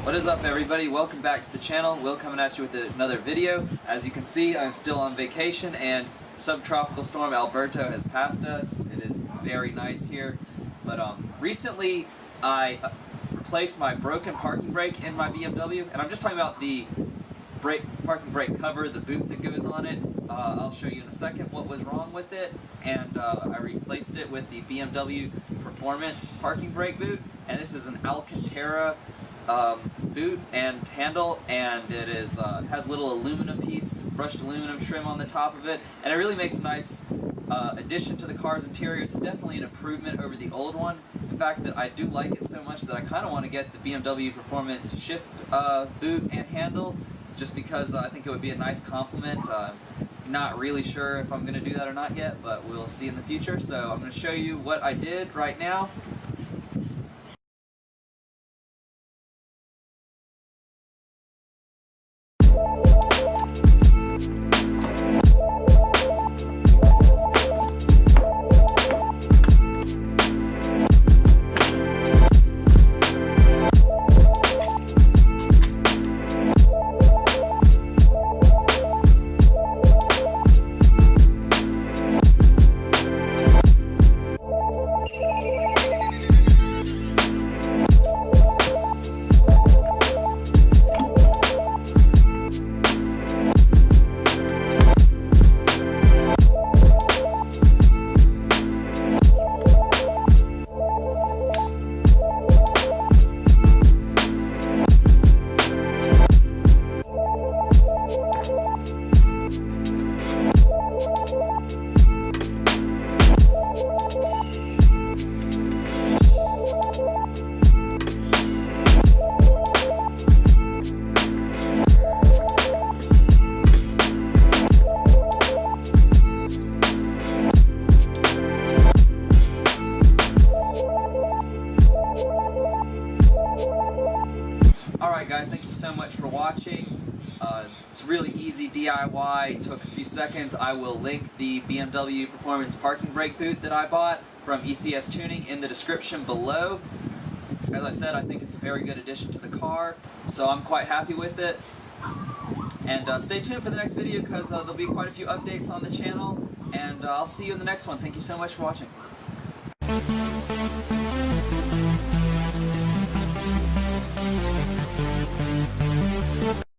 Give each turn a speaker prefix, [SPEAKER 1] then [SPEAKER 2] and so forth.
[SPEAKER 1] What is up, everybody? Welcome back to the channel. Will coming at you with another video. As you can see, I'm still on vacation and subtropical storm Alberto has passed us. It is very nice here. But recently I replaced my broken parking brake in my BMW, and I'm just talking about the parking brake cover, the boot that goes on it. I'll show you in a second what was wrong with it, and I replaced it with the BMW Performance parking brake boot, and this is an Alcantara boot and handle, and it is has a little aluminum piece, brushed aluminum trim on the top of it, and it really makes a nice addition to the car's interior. It's definitely an improvement over the old one. In fact, that I do like it so much that I kind of want to get the BMW Performance shift boot and handle, just because I think it would be a nice complement. Not really sure if I'm going to do that or not yet, but we'll see in the future. So I'm going to show you what I did right now. Alright guys, thank you so much for watching. It's really easy DIY, it took a few seconds. I will link the BMW Performance parking brake boot that I bought from ECS Tuning in the description below. As I said, I think it's a very good addition to the car, so I'm quite happy with it. And stay tuned for the next video, because there'll be quite a few updates on the channel, and I'll see you in the next one. Thank you so much for watching.